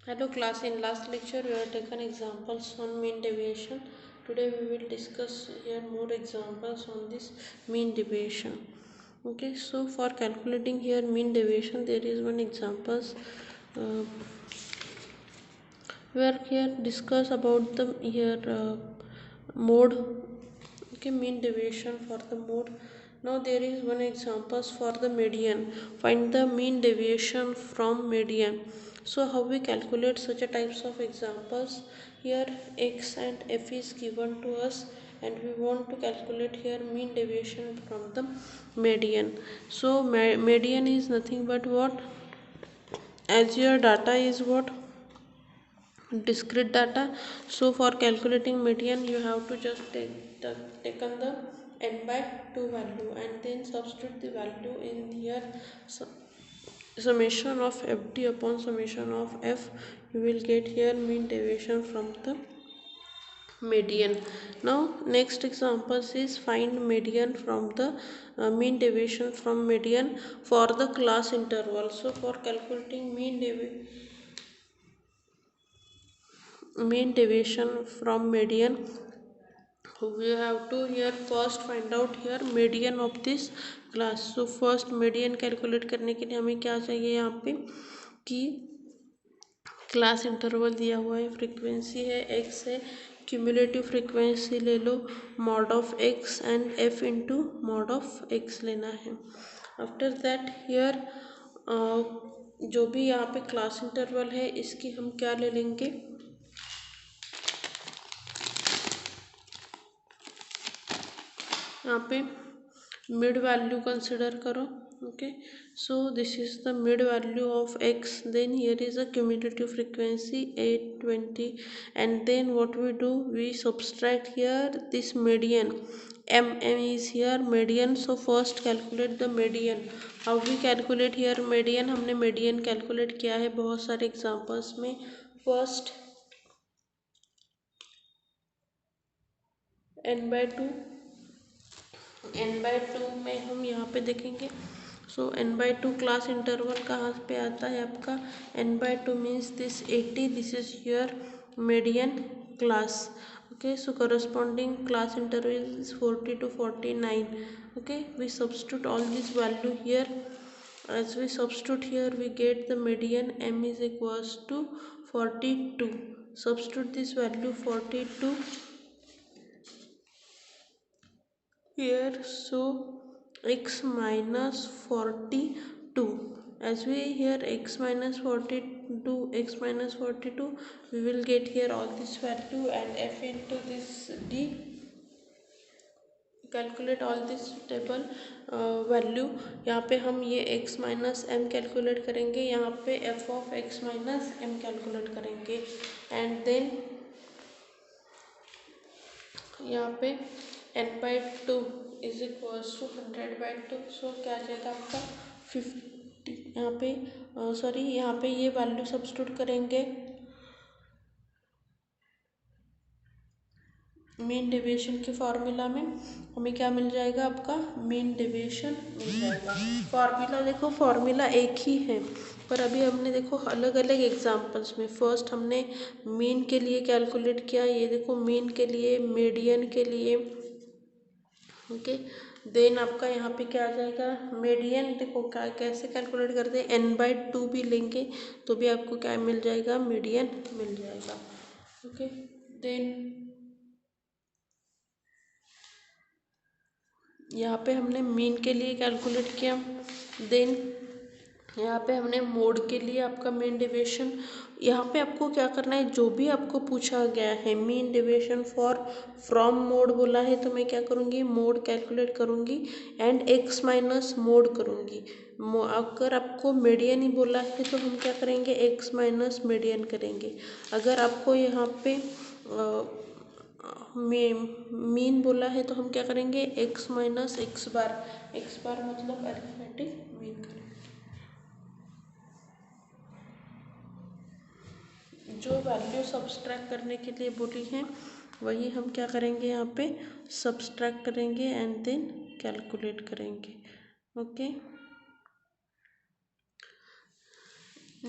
Hello class, in last lecture we have taken examples on mean deviation. Today we will discuss here more examples on this mean deviation. Okay, so for calculating here mean deviation there is one examples. Uh, we are here discuss about the here mode. Okay, mean deviation for the mode. Now there is one examples for the median. Find the mean deviation from median. So how we calculate such a types of examples? Here x and f is given to us and we want to calculate here mean deviation from the median. So median is nothing but what? As your data is what? Discrete data. So for calculating median you have to just taken the n by 2 value and then substitute the value in here. So, summation of fd upon summation of f, you will get here mean deviation from the median. Now next example is find median from the mean deviation from median for the class interval. So for calculating mean deviation from median, we have to here first find out here median of this class. So first median calculate करने के लिए हमें क्या चाहिए यहाँ पे कि class interval दिया हुआ है, फ्रीक्वेंसी है एक्स है, क्यूमुलेटिव फ्रीक्वेंसी ले लो mod of x and f into mod of x लेना है. आफ्टर दैट हियर जो भी यहाँ पे क्लास इंटरवल है इसकी हम क्या ले लेंगे, यहाँ पे मिड वैल्यू कंसिडर करो. Okay, so this is the mid value of x, then here is a cumulative frequency 820 and then what we do, we subtract here this median. M is here median. So first calculate the median. How we calculate here median? हमने median calculate किया है बहुत सारे examples में. First n/2 में हम यहाँ पे देखेंगे. सो n/2 क्लास इंटरवल कहाँ पे आता है आपका, n/2 means this 80, this is your median class. Okay, so corresponding class interval is 40 to 49. Okay, we substitute all this value here. As we substitute here we get the median m is equals to 42. Substitute this value 42 here. So x minus 42, as we here x minus 42, we will get here all this value and f into this d. Calculate all this table value. यहाँ पे हम ये x minus M calculate करेंगे, यहाँ पे f of x minus M calculate करेंगे and then यहाँ पे n/2 इज इक्वल्स टू 100/2. सो क्या जाएगा आपका 50. यहाँ पे सॉरी यहाँ पे ये वैल्यू सब्स्टिट्यूट करेंगे मीन डेविएशन के फार्मूला में, हमें क्या मिल जाएगा, आपका मीन डेविएशन मिल जाएगा. फार्मूला देखो, फार्मूला एक ही है पर अभी हमने देखो अलग अलग एग्जांपल्स में. फर्स्ट हमने मीन के लिए कैलकुलेट किया, ये देखो मीन के लिए, मीडियन के लिए. ओके, देन आपका यहाँ पे क्या आ जाएगा मीडियन. देखो क्या कैसे कैलकुलेट करते हैं, n/2 भी लेंगे तो भी आपको क्या मिल जाएगा, मीडियन मिल जाएगा. ओके, देन यहाँ पे हमने मीन के लिए कैलकुलेट किया. देन यहाँ पे हमने मोड के लिए आपका मीन डेविएशन. यहाँ पे आपको क्या करना है, जो भी आपको पूछा गया है mean deviation for from mode बोला है तो मैं क्या करूँगी, मोड कैलकुलेट करूँगी एंड एक्स माइनस मोड करूँगी. अगर आपको मीडियन ही बोला है तो हम क्या करेंगे, एक्स माइनस मीडियन करेंगे. अगर आपको यहाँ पे मीन बोला है तो हम क्या करेंगे, एक्स माइनस एक्स बार. एक्स बार मतलब अरिथमेटिक मीन करेंगे. जो वैल्यू सब्सट्रैक्ट करने के लिए बोली है वही हम क्या करेंगे, यहाँ पे सब्सट्रैक्ट करेंगे एंड देन कैलकुलेट करेंगे. ओके,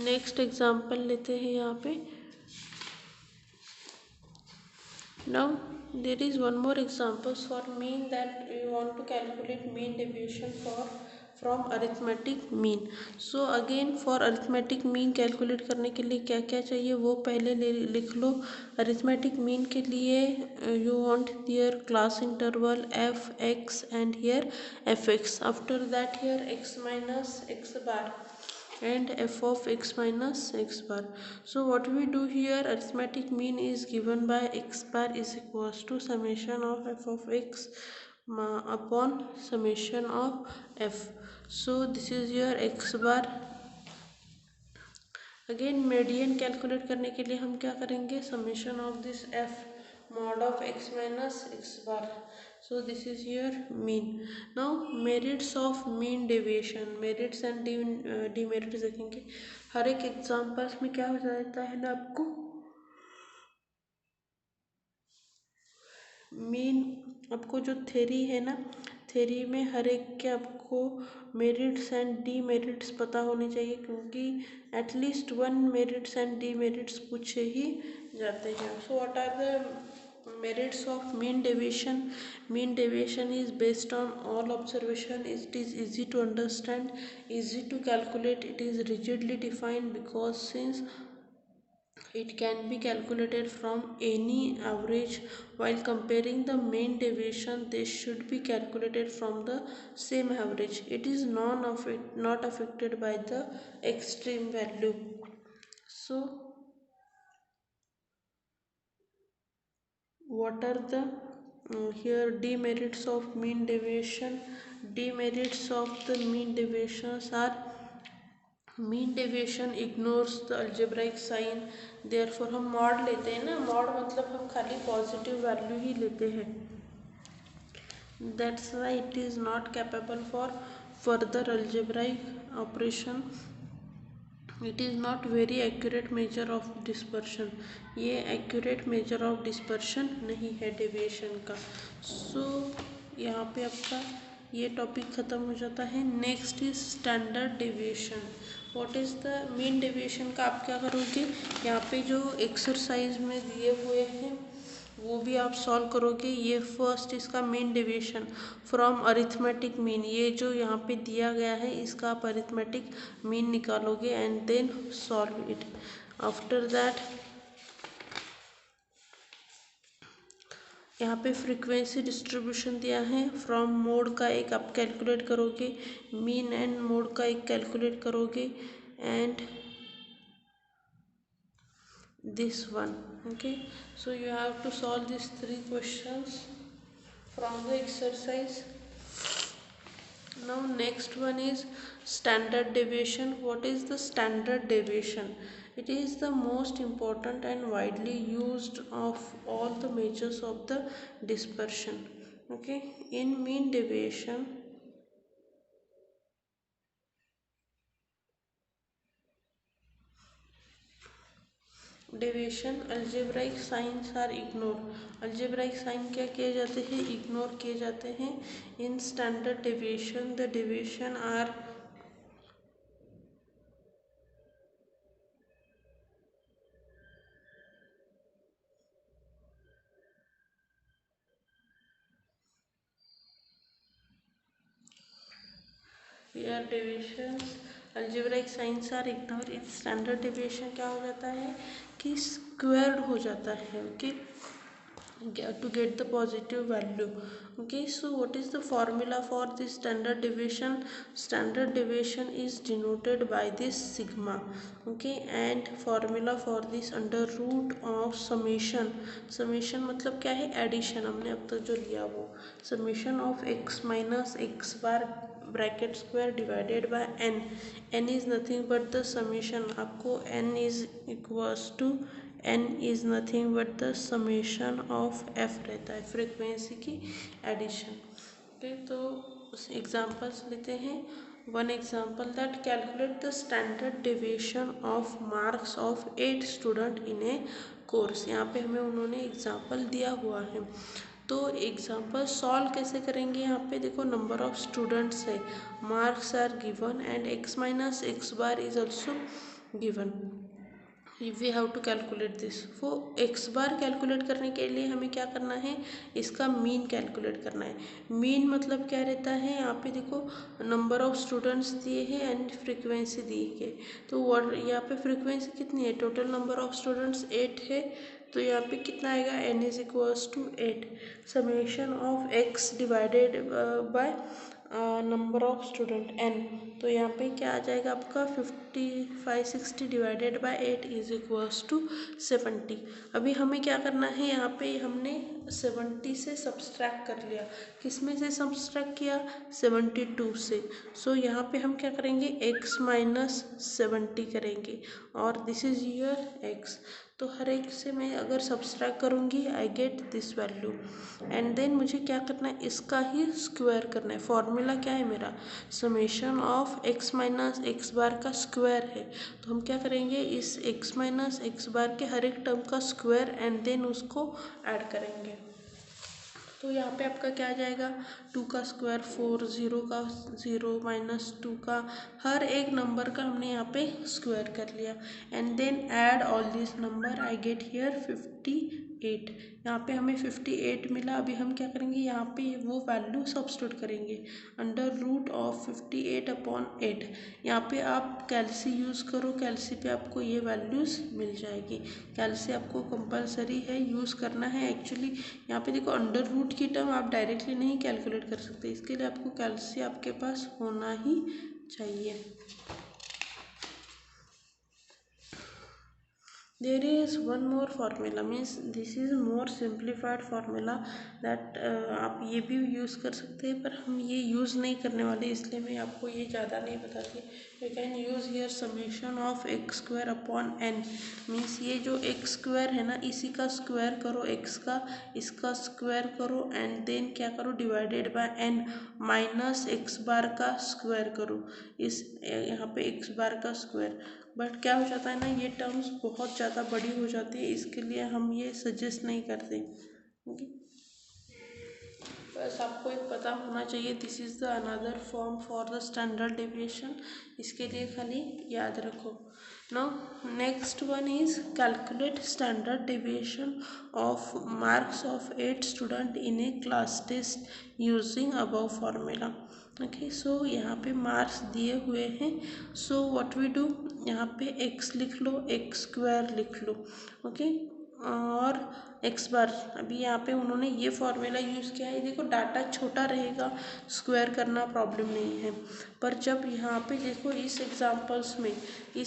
नेक्स्ट एग्जांपल लेते हैं यहाँ पे। Now there is one more examples for mean, that we want to calculate mean deviation for from arithmetic mean. So again for arithmetic mean calculate करने के लिए क्या क्या चाहिए वो पहले लिख लो। arithmetic mean के लिए you want here class interval f x and here fx. After that here x minus x bar and f of x minus x bar. So what we do here, arithmetic mean is given by x bar is equals to summation of f of x upon summation of f. So this is your x bar. Again median calculate करने के लिए हम क्या करेंगे, summation of this F mod of x minus x bar. So this is your mean. Now merits of mean deviation, merits and demerits देखेंगे। हर एक examples में क्या हो जाता है ना, आपको मीन, आपको जो थ्योरी है ना, थ्योरी में हर एक के आपको मेरिट्स एंड डीमेरिट्स पता होने चाहिए, क्योंकि at least one merits and demerits पूछे ही जाते हैं। So what are the merits of mean deviation? Mean deviation is based on all observation, it is easy to understand, easy to calculate, it is rigidly defined because since it can be calculated from any average. While comparing the mean deviation, they should be calculated from the same average. It is not affected by the extreme value. So what are the here demerits of mean deviation? Demerits of the mean deviations are mean deviation ignores the algebraic sign. Therefore हम mod लेते हैं ना, mod मतलब हम खाली positive value ही लेते हैं। That's why it is not capable for further algebraic operation. It is not very accurate measure of dispersion, ये एक्यूरेट मेजर ऑफ डिस्पर्शन नहीं है डेविएशन का। सो यहाँ पे आपका ये टॉपिक ख़त्म हो जाता है। Next is standard deviation. What is the mean deviation का आप क्या करोगे, यहाँ पे जो एक्सरसाइज में दिए हुए हैं वो भी आप सॉल्व करोगे। ये फर्स्ट इसका mean deviation from arithmetic mean, ये जो यहाँ पे दिया गया है इसका आप अरिथमेटिक मीन निकालोगे and then solve it. After that यहाँ पे फ्रीक्वेंसी डिस्ट्रीब्यूशन दिया है, फ्रॉम मोड का एक आप कैलकुलेट करोगे, मीन एंड मोड का एक कैलकुलेट करोगे and this one. Okay, so you have to solve these three questions from the exercise. Now next one is standard deviation. What is the standard deviation? It is the most important and widely used of all the measures of the dispersion. Okay, in mean deviation deviation algebraic signs are ignore. Algebraic sign क्या किए जाते हैं, ignore किए जाते हैं। In standard deviation the deviation are here deviation algebraic signs are ignore. In standard deviation क्या हो जाता है कि स्क्वायर्ड हो जाता है। Okay, to get the positive value. Okay, so what is the formula for this standard deviation? Standard deviation is denoted by this sigma. Okay, and formula for this under root of summation. Summation मतलब क्या है, addition, हमने अब तक जो लिया वो summation of x minus x bar bracket square divided by n. n is nothing but the summation, आपको n is equals to n is nothing but the summation of f रहता है, फ्रीक्वेंसी की एडिशन। ओके, तो examples लेते हैं। One example that calculate the standard deviation of marks of 8 student in A course. यहाँ पे हमें उन्होंने एग्जांपल दिया हुआ है, तो एग्जांपल सॉल्व कैसे करेंगे। यहाँ पे देखो नंबर ऑफ स्टूडेंट्स है, marks are given and x minus x bar is also given. We have to calculate this. वो एक्स बार कैलकुलेट करने के लिए हमें क्या करना है, इसका मीन कैलकुलेट करना है। मीन मतलब क्या रहता है, यहाँ पे देखो नंबर ऑफ स्टूडेंट्स दिए हैं एंड फ्रीक्वेंसी दी है। तो व्हाट यहाँ पे फ्रीक्वेंसी कितनी है, टोटल नंबर ऑफ स्टूडेंट्स 8 है, तो यहाँ पे कितना आएगा, n is equals to 8 summation of x divided by number of student n। तो यहाँ पे क्या आ जाएगा आपका 5560 divided by 8 is equals to 70। अभी हमें क्या करना है, यहाँ पे हमने 70 से सब्सट्रैक्ट कर लिया। किस में से सब्सट्रैक्ट किया, 72 से। सो यहाँ पे हम क्या करेंगे, x माइनस 70 करेंगे और दिस इज योर x। तो हर एक से मैं अगर सब्सट्रैक्ट करूँगी I get this value and then मुझे क्या करना है, इसका ही स्क्वायर करना है। फॉर्मूला क्या है मेरा, summation of x minus x bar का स्क्वायर है। तो हम क्या करेंगे, इस x माइनस एक्स बार के हर एक टर्म का स्क्वायर एंड देन उसको ऐड करेंगे। तो यहाँ पे आपका क्या आ जाएगा, 2 का स्क्वायर 4, 0 का 0 माइनस 2 का हर एक नंबर का हमने यहाँ पे स्क्वायर कर लिया and then add all this number I get here 58। यहाँ पे हमें 58 मिला। अभी हम क्या करेंगे, यहाँ पे वो वैल्यू सब्स्टिट्यूट करेंगे, अंडर रूट ऑफ 58 अपॉन 8। यहाँ पे आप कैल्सी यूज़ करो, कैल्सी पे आपको ये वैल्यूज़ मिल जाएगी। कैल्सी आपको कंपलसरी है, यूज़ करना है। एक्चुअली यहाँ पे देखो अंडर रूट की टर्म आप डायरेक्टली नहीं कैलकुलेट कर सकते, इसके लिए आपको कैल्सी आपके पास होना ही चाहिए। There is one more formula, means this is more simplified formula that आप ये भी यूज़ कर सकते हैं, पर हम ये यूज़ नहीं करने वाले, इसलिए मैं आपको ये ज़्यादा नहीं बताती। You can use here summation of x square upon n. Means ये जो एक्स स्क्वायर है ना, इसी का स्क्वायर करो एक्स का, इसका स्क्वायर करो एंड देन क्या करो, divided by n minus x bar का स्क्वायर करो। इस यहाँ पे एक्स बार का स्क्वायर, बट क्या हो जाता है ना, ये टर्म्स बहुत ज़्यादा बड़ी हो जाती है, इसके लिए हम ये सजेस्ट नहीं करते। ओके, बस आपको एक पता होना चाहिए, this is the another form for the standard deviation, इसके लिए खाली याद रखो। Now next one is calculate standard deviation of marks of 8 student in a class test using above formula. Okay, so यहाँ पे मार्क्स दिए हुए हैं। सो व्हाट वी डू, यहाँ पे x लिख लो, x स्क्वायर लिख लो। ओके, और x बार, अभी यहाँ पे उन्होंने ये फॉर्मूला यूज़ किया है। देखो डाटा छोटा रहेगा, स्क्वायर करना प्रॉब्लम नहीं है, पर जब यहाँ पे देखो इस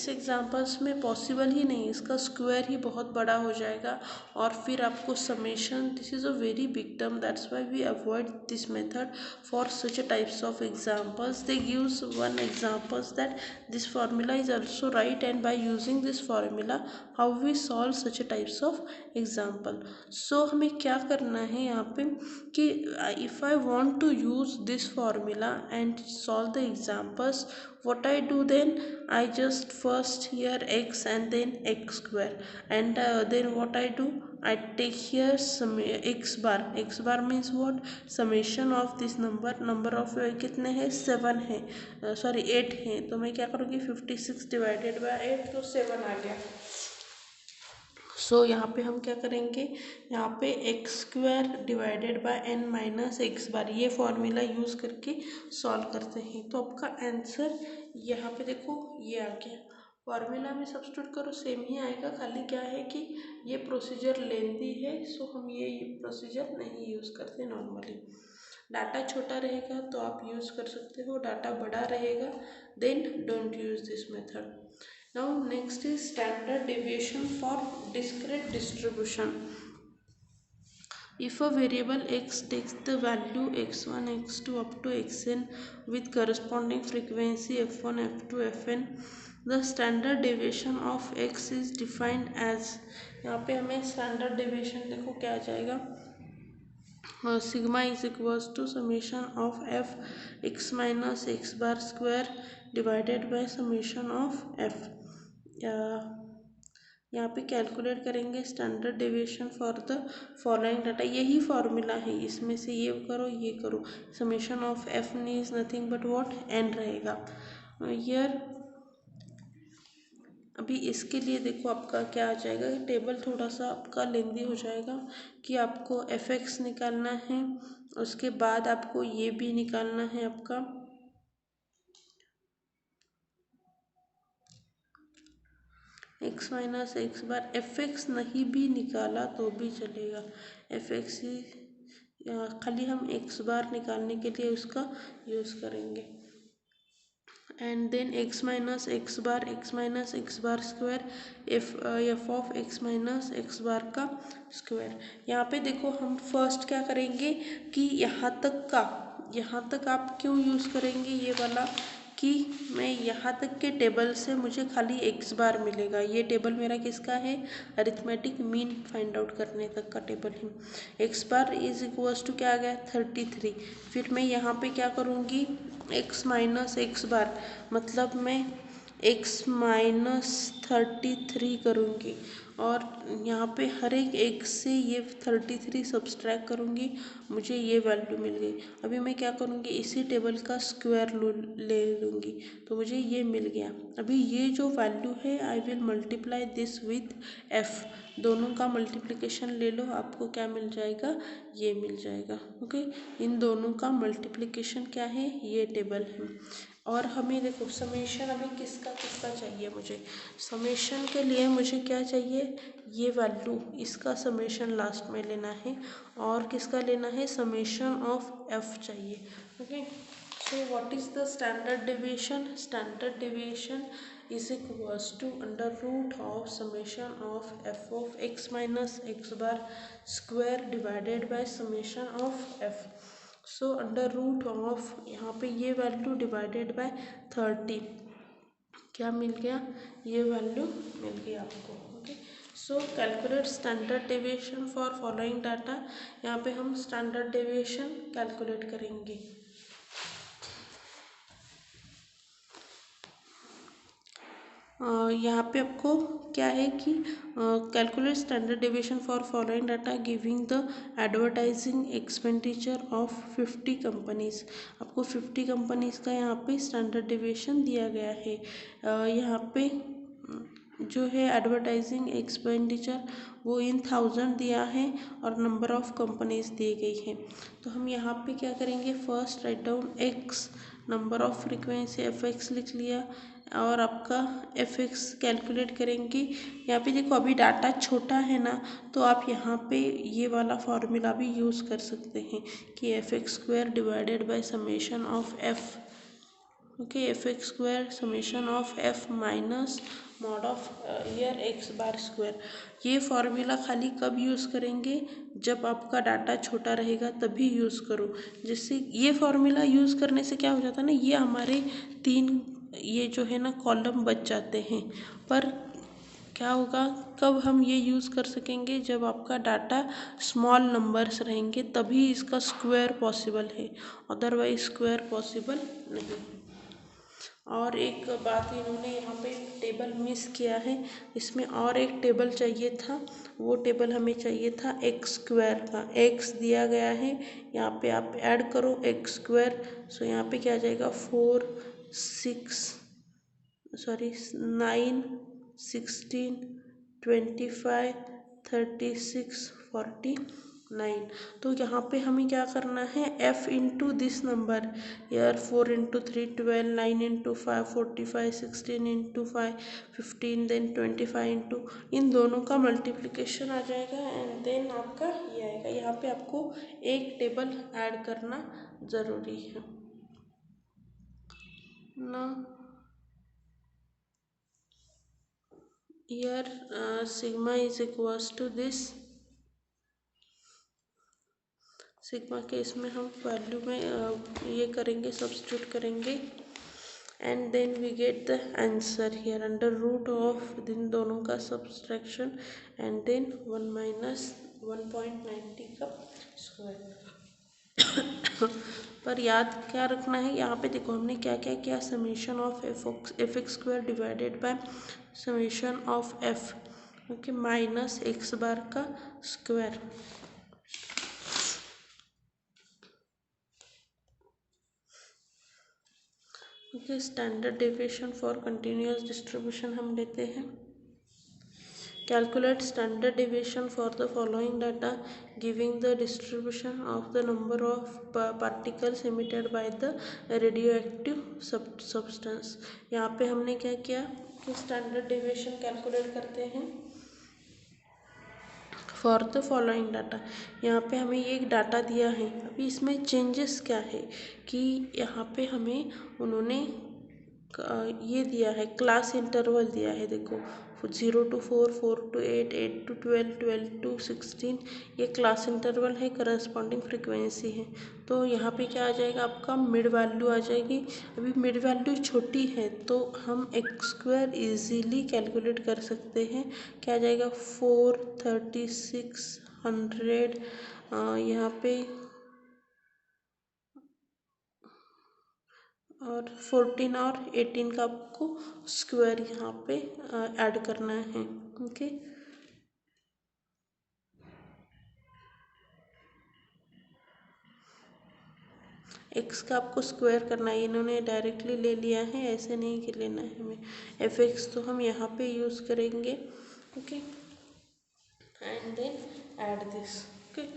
एग्जांपल्स में पॉसिबल ही नहीं, इसका स्क्वायर ही बहुत बड़ा हो जाएगा और फिर आपको summation, this is a very big term, that's why we avoid this method for such a types of examples. They gives one examples that this formula is also right, and by using this formula how we solve such a types of example. So हमें क्या करना है यहाँ पे कि if I want to use this formula and solve the examples, what I do then, I just first here x and then x square, and then what I do, I take here some x bar means what, summation of this number of कितने हैं, 7 है, sorry 8 है। तो मैं क्या करूँगी, 56 divided by 8, तो 7 आ गया। सो यहाँ पे हम क्या करेंगे, यहाँ पे x square divided by n minus x bar, ये फॉर्मूला यूज़ करके सॉल्व करते हैं। तो आपका आंसर यहाँ पे देखो ये आ गया। फॉर्मूला में सब्स्टिट्यूट करो, सेम ही आएगा, खाली क्या है कि ये प्रोसीजर लेंथी है, सो हम ये प्रोसीजर नहीं यूज़ करते नॉर्मली। डाटा छोटा रहेगा तो आप यूज़ कर सकते हो, डाटा बड़ा रहेगा then don't use this method. Now next is standard deviation for discrete distribution. If a variable x takes the value x1, x2 up to xn with corresponding frequency f1, f2, fn, the standard deviation of x is defined as, यहाँ पे हमें standard deviation देखो क्या आ जाएगा, sigma is equals to summation of f x minus x bar square divided by summation of f. यहाँ पे calculate करेंगे standard deviation for the following data, यही फॉर्मूला है, इसमें से ये करो ये करो, summation of f is nothing but what, n रहेगा। हियर अभी इसके लिए देखो आपका क्या आ जाएगा, टेबल थोड़ा सा आपका लेंदी हो जाएगा कि आपको एफ एक्स निकालना है, उसके बाद आपको ये भी निकालना है आपका एक्स माइनस एक्स बार। एफ एक्स नहीं भी निकाला तो भी चलेगा, एफ एक्स ही खाली हम एक्स बार निकालने के लिए उसका यूज़ करेंगे। And then x minus x bar square f of x minus x bar का स्क्वायर। यहाँ पे देखो हम फर्स्ट क्या करेंगे कि यहाँ तक आप क्यों यूज़ करेंगे ये वाला कि मैं यहाँ तक के टेबल से मुझे खाली एक्स बार मिलेगा। ये टेबल मेरा किसका है, अरिथमेटिक मीन फाइंड आउट करने तक का टेबल है। X bar is equals to क्या आ गया 33। फिर मैं यहाँ पे क्या करूँगी, एक्स माइनस एक्स बार मतलब मैं एक्स माइनस 33 करूँगी और यहाँ पे हर एक एक्स से ये 33 सब्सट्रैक्ट करूँगी, मुझे ये वैल्यू मिल गई। अभी मैं क्या करूँगी, इसी टेबल का स्क्वायर ले लूँगी तो मुझे ये मिल गया। अभी ये जो वैल्यू है I will multiply this with F, दोनों का मल्टीप्लिकेशन ले लो, आपको क्या मिल जाएगा, ये मिल जाएगा। ओके, इन दोनों का मल्टीप्लिकेशन क्या है, ये टेबल है। और हमें देखो समेशन अभी किसका किसका चाहिए, मुझे समेशन के लिए मुझे क्या चाहिए, ये वैल्यू, इसका समेशन लास्ट में लेना है और किसका लेना है, समेशन ऑफ एफ चाहिए। Okay, so what is the standard deviation, standard deviation is equals to under root of summation of f of x minus x bar square divided by summation of f. So under root of यहाँ पे ये value divided by 30 क्या मिल गया, ये value मिल गई आपको। Okay, so calculate standard deviation for following data. यहाँ पे हम स्टैंडर्ड डेविएशन कैलकुलेट करेंगे। यहाँ पे आपको क्या है कि calculate standard deviation for following data giving the advertising expenditure of 50 companies. आपको 50 कंपनीज का यहाँ पे स्टैंडर्ड डेविएशन दिया गया है। यहाँ पे जो है एडवर्टाइजिंग एक्सपेंडिचर वो इन 1000 दिया है और नंबर ऑफ कंपनीज दी गई है। तो हम यहाँ पे क्या करेंगे, first write down x, number of frequency F x लिख लिया और आपका एफ एक्स कैलकुलेट करेंगे। यहाँ पे देखो अभी डाटा छोटा है ना, तो आप यहाँ पे ये वाला फॉर्मूला भी यूज़ कर सकते हैं कि F x square divided by summation of f. Okay, F x square summation of F minus mod of year x bar square. ये फॉर्मूला खाली कब यूज़ करेंगे, जब आपका डाटा छोटा रहेगा तभी यूज़ करो। जिससे ये फॉर्मूला यूज़ करने से क्या हो जाता है ना, ये हमारे 3 ये जो है ना कॉलम बच जाते हैं। पर क्या होगा, कब हम ये यूज़ कर सकेंगे, जब आपका डाटा स्मॉल नंबर्स रहेंगे तभी इसका स्क्वायर पॉसिबल है, अदरवाइज स्क्वायर पॉसिबल नहीं। और एक बात इन्होंने यहाँ पे टेबल मिस किया है, इसमें और एक टेबल चाहिए था, वो टेबल हमें चाहिए था एक्स स्क्वायर का। एक्स दिया गया है, यहाँ पे आप ऐड करो एक्स स्क्वायर, सो यहाँ पे क्या आ जाएगा 9 16 25 36 49। तो यहाँ पे हमें क्या करना है, f इंटू दिस नंबर, यार 4 into 3 12, 9 into 5 45, 16 into 5 15, then 25 into, इन दोनों का मल्टीप्लिकेशन आ जाएगा एंड देन आपका ये आएगा। यहाँ पे आपको एक टेबल ऐड करना ज़रूरी है ना। here sigma is equals to this, sigma के इसमें हम वैल्यू में ये करेंगे, सब्स्टिट्यूट करेंगे and then we get the answer here under root of इन दोनों का सब्सट्रैक्शन एंड देन 1 माइनस 1.90 का स्क्वायर। पर याद क्या रखना है, यहाँ पे देखो हमने क्या क्या किया, summation of f x square divided by summation of f okay minus x bar का square. Okay, standard deviation for continuous distribution हम लेते हैं। Calculate standard deviation for the following data giving the distribution of the number of particles emitted by the radioactive substance। यहाँ पे हमने क्या किया कि स्टैंडर्ड डेविएशन कैलकुलेट करते हैं फॉर द फॉलोइंग डाटा। यहाँ पे हमें ये एक डाटा दिया है। अभी इसमें चेंजेस क्या है कि यहाँ पे हमें उन्होंने ये दिया है, क्लास इंटरवल दिया है। देखो 0 to 4, 4 to 8, 8 to 12, 12 to 16, ये क्लास इंटरवल है, करस्पॉन्डिंग फ्रिक्वेंसी है। तो यहाँ पे क्या आ जाएगा, आपका मिड वैल्यू आ जाएगी। अभी मिड वैल्यू छोटी है तो हम एक्स स्क्वायर ईजीली कैलकुलेट कर सकते हैं। क्या आ जाएगा 43600, यहाँ पे और 14 और 18 का आपको स्क्वायर यहाँ पे ऐड करना है। ओके, एक्स का आपको स्क्वायर करना है। इन्होंने डायरेक्टली ले लिया है, ऐसे नहीं कि लेना है हमें। एफ एक्स तो हम यहाँ पे यूज़ करेंगे। Okay, and then add this. Okay,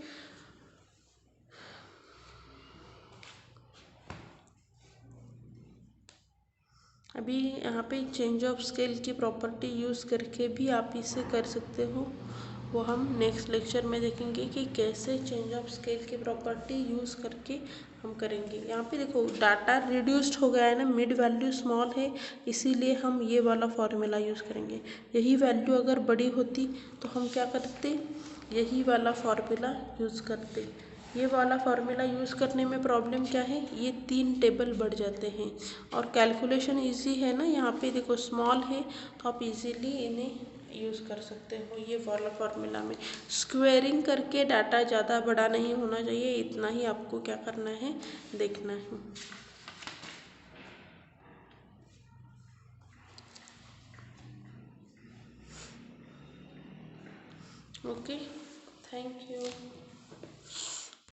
अभी यहाँ पे चेंज ऑफ स्केल की प्रॉपर्टी यूज़ करके भी आप इसे कर सकते हो। वो हम नेक्स्ट लेक्चर में देखेंगे कि कैसे चेंज ऑफ स्केल की प्रॉपर्टी यूज़ करके हम करेंगे। यहाँ पे देखो डाटा रिड्यूस्ड हो गया है ना, मिड वैल्यू स्मॉल है, इसीलिए हम ये वाला फॉर्मूला यूज़ करेंगे। यही वैल्यू अगर बड़ी होती तो हम क्या करते, यही वाला फॉर्मूला यूज़ करते। ये वाला फार्मूला यूज़ करने में प्रॉब्लम क्या है, ये 3 टेबल बढ़ जाते हैं और कैलकुलेशन इजी है ना। यहाँ पे देखो स्मॉल है तो आप इजीली इन्हें यूज़ कर सकते हो। ये वाला फार्मूला में स्क्वेयरिंग करके डाटा ज़्यादा बड़ा नहीं होना चाहिए, इतना ही आपको क्या करना है, देखना है। Okay, thank you.